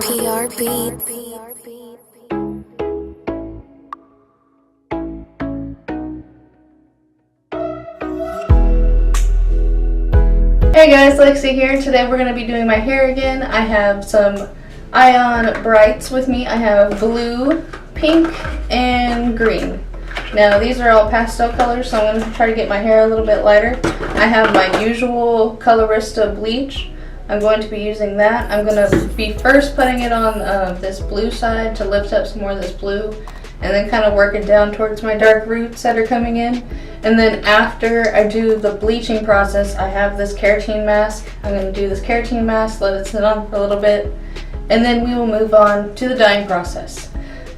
Hey guys, Alexeja here. Today we're going to be doing my hair again. I have some Ion Brights with me. I have blue, pink, and green. Now these are all pastel colors, so I'm going to try to get my hair a little bit lighter. I have my usual Colorista bleach. I'm going to be using that. I'm going to be first putting it on this blue side to lift up some more of this blue, and then kind of work it down towards my dark roots that are coming in. And then after I do the bleaching process, I have this keratin mask. I'm going to do this keratin mask, let it sit on for a little bit, and then we will move on to the dyeing process.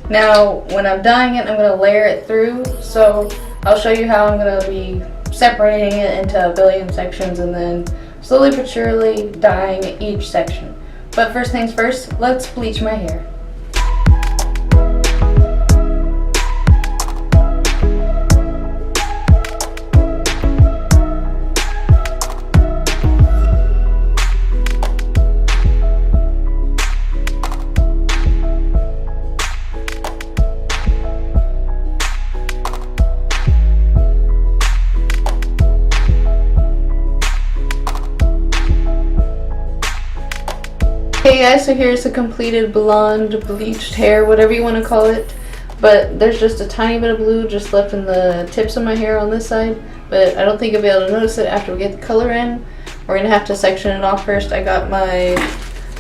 Now, when I'm dyeing it, I'm going to layer it through, so I'll show you how I'm going to be separating it into a billion sections and then slowly but surely dyeing each section. But first things first, let's bleach my hair. Hey guys, so here's a completed blonde bleached hair, whatever you want to call it, but there's just a tiny bit of blue just left in the tips of my hair on this side, but I don't think you'll be able to notice it after we get the color in. We're going to have to section it off first. I got my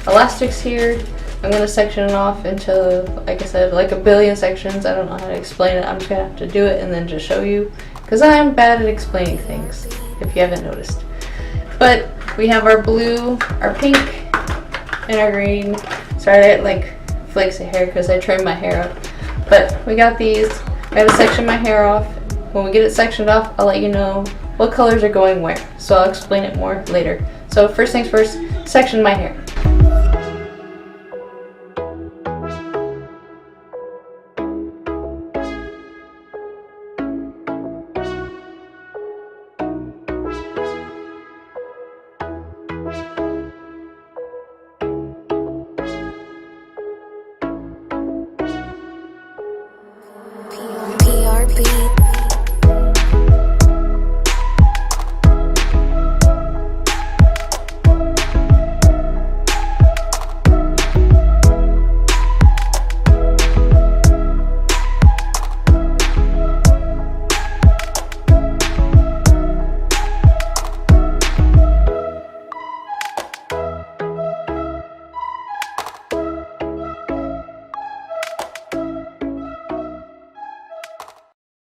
elastics here. I'm going to section it off into, like I said, like a billion sections. I don't know how to explain it. I'm just going to have to do it and then just show you, because I'm bad at explaining things, if you haven't noticed. But we have our blue, our pink, and our green. Sorry, I like flakes of hair because I trimmed my hair up. But we got these. I gotta section my hair off. When we get it sectioned off, I'll let you know what colors are going where. So I'll explain it more later. So first things first, section my hair.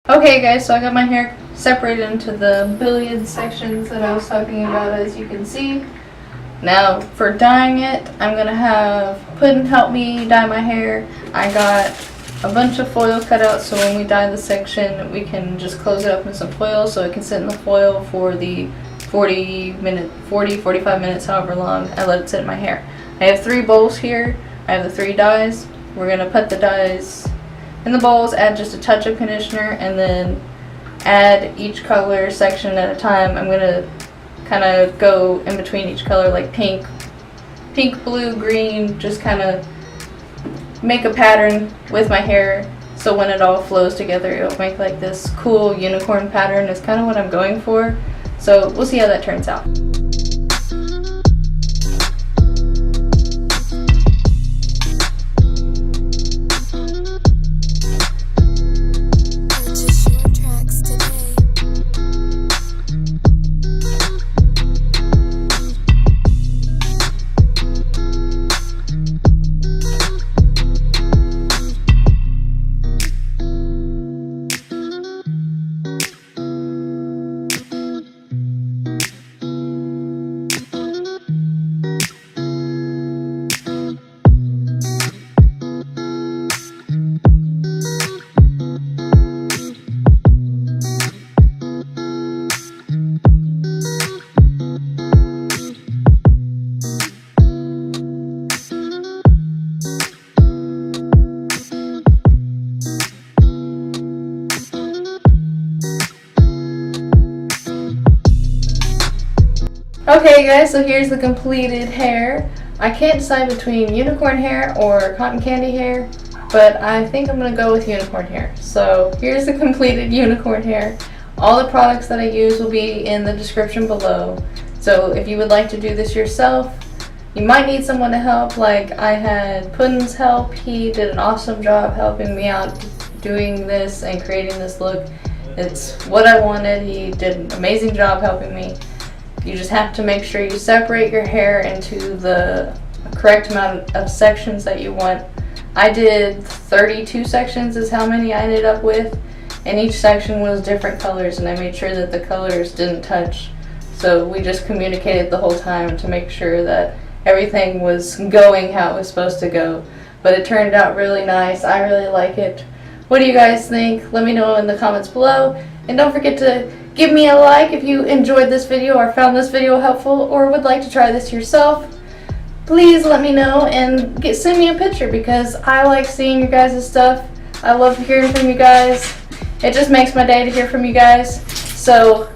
Okay guys, so I got my hair separated into the billion sections that I was talking about, as you can see. Now for dyeing it, I'm going to have Puddin help me dye my hair. I got a bunch of foil cut out, so when we dye the section we can just close it up in some foil so it can sit in the foil for the 45 minutes, however long I let it sit in my hair. I have 3 bowls here. I have the 3 dyes. We're going to put the dyes in the bowls, add just a touch of conditioner, and then add each color section at a time. I'm going to kind of go in between each color, like pink, blue, green, just kind of make a pattern with my hair so when it all flows together it'll make like this cool unicorn pattern is kind of what I'm going for. So we'll see how that turns out. Okay guys, so here's the completed hair. I can't decide between unicorn hair or cotton candy hair, but I think I'm going to go with unicorn hair. So here's the completed unicorn hair. All the products that I use will be in the description below. So if you would like to do this yourself, you might need someone to help. Like I had Puddin's help. He did an awesome job helping me out doing this and creating this look. It's what I wanted. He did an amazing job helping me. You just have to make sure you separate your hair into the correct amount of sections that you want. I did 32 sections is how many I ended up with, and each section was different colors, and I made sure that the colors didn't touch. So we just communicated the whole time to make sure that everything was going how it was supposed to go. But it turned out really nice. I really like it. What do you guys think? Let me know in the comments below. And don't forget to give me a like if you enjoyed this video or found this video helpful or would like to try this yourself. Please let me know and send me a picture because I like seeing your guys' stuff. I love hearing from you guys. It just makes my day to hear from you guys. So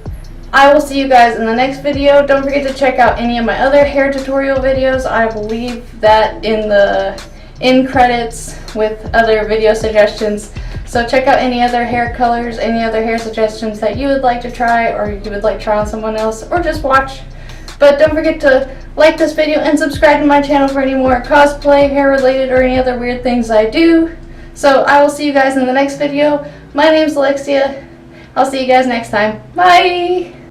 I will see you guys in the next video. Don't forget to check out any of my other hair tutorial videos. I will leave that in the end credits with other video suggestions. So check out any other hair colors, any other hair suggestions that you would like to try or you would like to try on someone else or just watch. But don't forget to like this video and subscribe to my channel for any more cosplay, hair related, or any other weird things I do. So I will see you guys in the next video. My name's Alexeja. I'll see you guys next time. Bye!